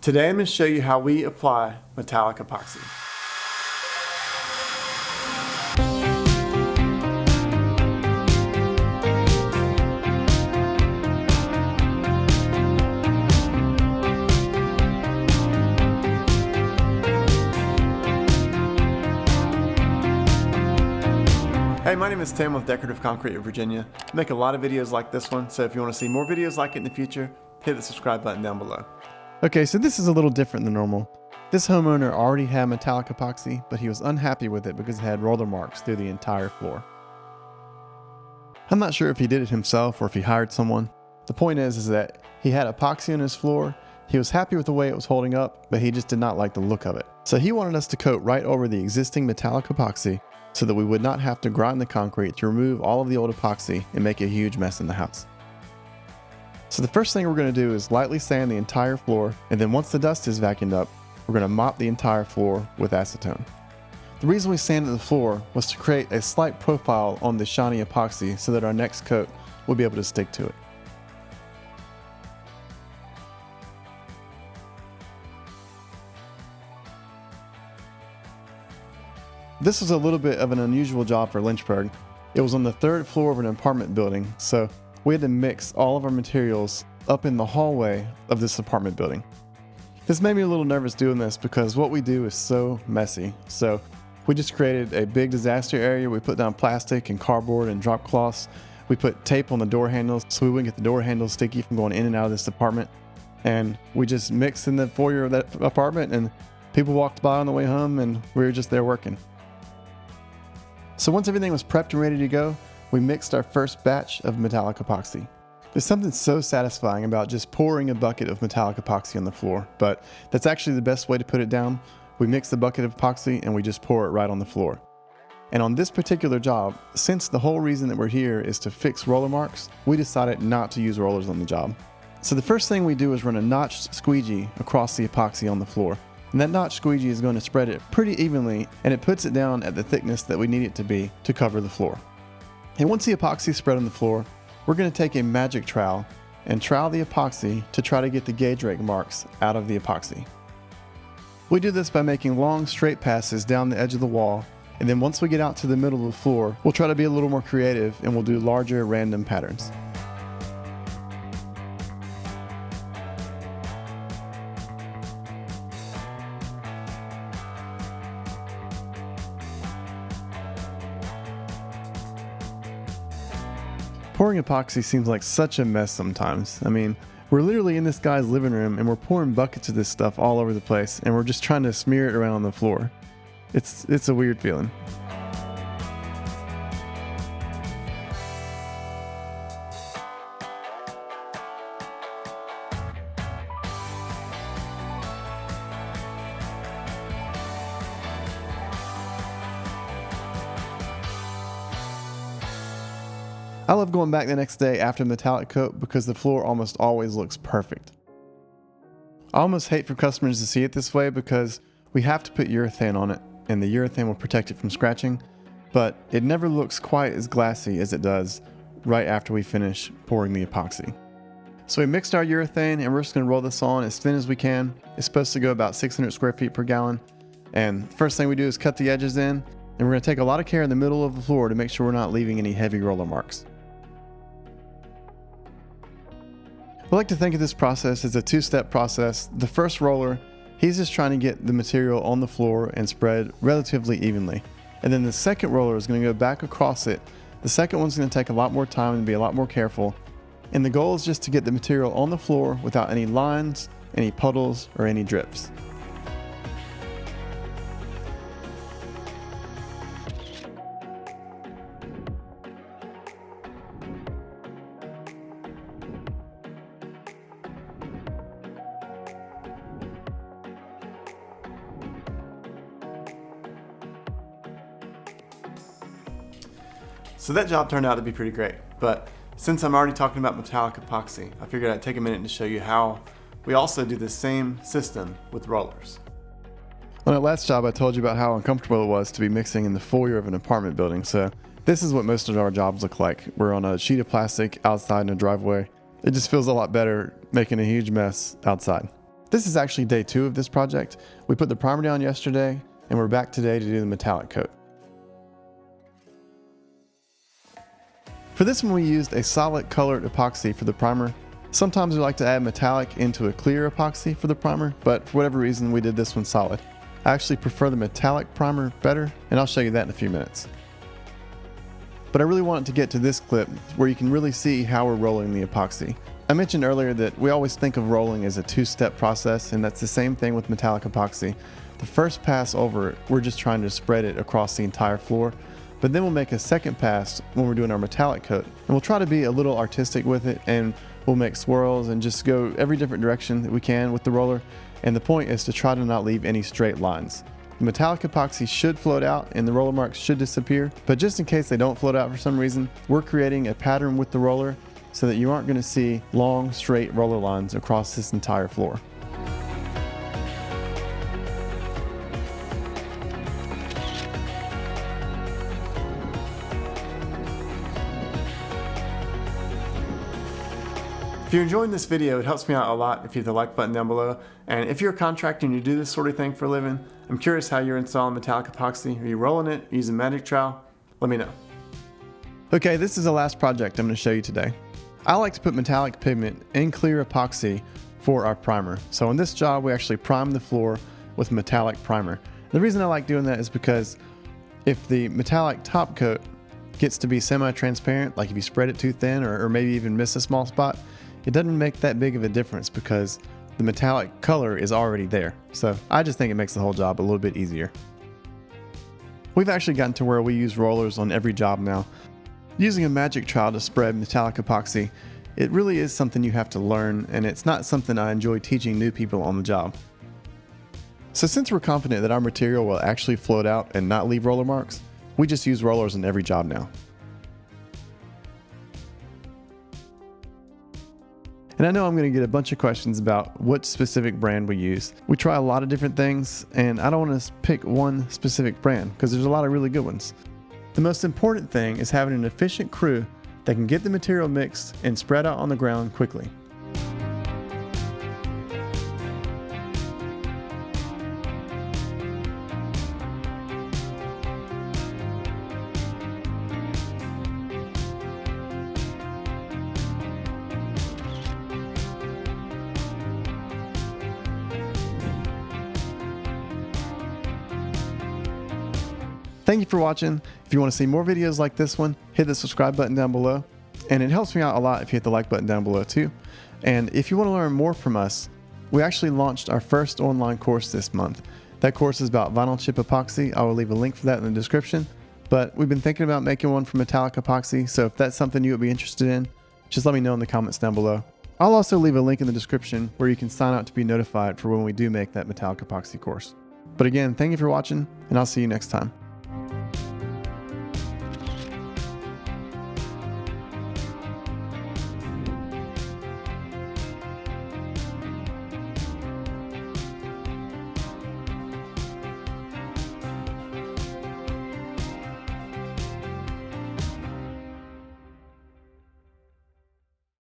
Today I'm going to show you how we apply metallic epoxy. Hey, my name is Tim with Decorative Concrete of Virginia. I make a lot of videos like this one, so if you want to see more videos like it in the future, hit the subscribe button down below. Okay, so this is a little different than normal. This homeowner already had metallic epoxy, but he was unhappy with it because it had roller marks through the entire floor. I'm not sure if he did it himself or if he hired someone. The point is that he had epoxy on his floor. He was happy with the way it was holding up, but he just did not like the look of it. So he wanted us to coat right over the existing metallic epoxy so that we would not have to grind the concrete to remove all of the old epoxy and make a huge mess in the house. So the first thing we're going to do is lightly sand the entire floor, and then once the dust is vacuumed up, we're going to mop the entire floor with acetone. The reason we sanded the floor was to create a slight profile on the shiny epoxy so that our next coat will be able to stick to it. This was a little bit of an unusual job for Lynchburg. It was on the third floor of an apartment building, so we had to mix all of our materials up in the hallway of this apartment building. This made me a little nervous doing this because what we do is so messy. So we just created a big disaster area. We put down plastic and cardboard and drop cloths. We put tape on the door handles so we wouldn't get the door handles sticky from going in and out of this apartment. And we just mixed in the foyer of that apartment, and people walked by on the way home, and we were just there working. So once everything was prepped and ready to go, we mixed our first batch of metallic epoxy. There's something so satisfying about just pouring a bucket of metallic epoxy on the floor, but that's actually the best way to put it down. We mix the bucket of epoxy and we just pour it right on the floor. And on this particular job, since the whole reason that we're here is to fix roller marks, we decided not to use rollers on the job. So the first thing we do is run a notched squeegee across the epoxy on the floor. And that notch squeegee is going to spread it pretty evenly, and it puts it down at the thickness that we need it to be to cover the floor. And once the epoxy is spread on the floor, we're going to take a magic trowel and trowel the epoxy to try to get the gauge rake marks out of the epoxy. We do this by making long straight passes down the edge of the wall, and then once we get out to the middle of the floor, we'll try to be a little more creative and we'll do larger random patterns. Pouring epoxy seems like such a mess sometimes. I mean, we're literally in this guy's living room and we're pouring buckets of this stuff all over the place and we're just trying to smear it around on the floor. It's a weird feeling. I love going back the next day after the metallic coat because the floor almost always looks perfect. I almost hate for customers to see it this way because we have to put urethane on it and the urethane will protect it from scratching, but it never looks quite as glassy as it does right after we finish pouring the epoxy. So we mixed our urethane and we're just going to roll this on as thin as we can. It's supposed to go about 600 square feet per gallon. And first thing we do is cut the edges in, and we're going to take a lot of care in the middle of the floor to make sure we're not leaving any heavy roller marks. I like to think of this process as a two-step process. The first roller, he's just trying to get the material on the floor and spread relatively evenly. And then the second roller is going to go back across it. The second one's going to take a lot more time and be a lot more careful. And the goal is just to get the material on the floor without any lines, any puddles, or any drips. So that job turned out to be pretty great, but since I'm already talking about metallic epoxy, I figured I'd take a minute to show you how we also do the same system with rollers. On that last job, I told you about how uncomfortable it was to be mixing in the foyer of an apartment building, so this is what most of our jobs look like. We're on a sheet of plastic outside in a driveway. It just feels a lot better making a huge mess outside. This is actually day 2 of this project. We put the primer down yesterday, and we're back today to do the metallic coat. For this one, we used a solid colored epoxy for the primer. Sometimes we like to add metallic into a clear epoxy for the primer, but for whatever reason, we did this one solid. I actually prefer the metallic primer better, and I'll show you that in a few minutes. But I really wanted to get to this clip where you can really see how we're rolling the epoxy. I mentioned earlier that we always think of rolling as a 2-step process, and that's the same thing with metallic epoxy. The first pass over it, we're just trying to spread it across the entire floor, but then we'll make a second pass when we're doing our metallic coat. And we'll try to be a little artistic with it, and we'll make swirls and just go every different direction that we can with the roller. And the point is to try to not leave any straight lines. The metallic epoxy should float out and the roller marks should disappear, but just in case they don't float out for some reason, we're creating a pattern with the roller so that you aren't going to see long, straight roller lines across this entire floor. If you're enjoying this video, it helps me out a lot if you hit the like button down below. And if you're a contractor and you do this sort of thing for a living, I'm curious how you're installing metallic epoxy. Are you rolling it, using magic trowel? Let me know. Okay, this is the last project I'm going to show you today. I like to put metallic pigment in clear epoxy for our primer. So in this job, we actually prime the floor with metallic primer. The reason I like doing that is because if the metallic top coat gets to be semi-transparent, like if you spread it too thin or maybe even miss a small spot, it doesn't make that big of a difference because the metallic color is already there. So I just think it makes the whole job a little bit easier. We've actually gotten to where we use rollers on every job now. Using a magic trowel to spread metallic epoxy, it really is something you have to learn, and it's not something I enjoy teaching new people on the job. So since we're confident that our material will actually float out and not leave roller marks, we just use rollers on every job now. And I know I'm going to get a bunch of questions about what specific brand we use. We try a lot of different things, and I don't want to pick one specific brand because there's a lot of really good ones. The most important thing is having an efficient crew that can get the material mixed and spread out on the ground quickly. Thank you for watching. If you want to see more videos like this one, hit the subscribe button down below. And it helps me out a lot if you hit the like button down below too. And if you want to learn more from us, we actually launched our first online course this month. That course is about vinyl chip epoxy. I will leave a link for that in the description. But we've been thinking about making one for metallic epoxy, so if that's something you would be interested in, just let me know in the comments down below. I'll also leave a link in the description where you can sign up to be notified for when we do make that metallic epoxy course. But again, thank you for watching, and I'll see you next time.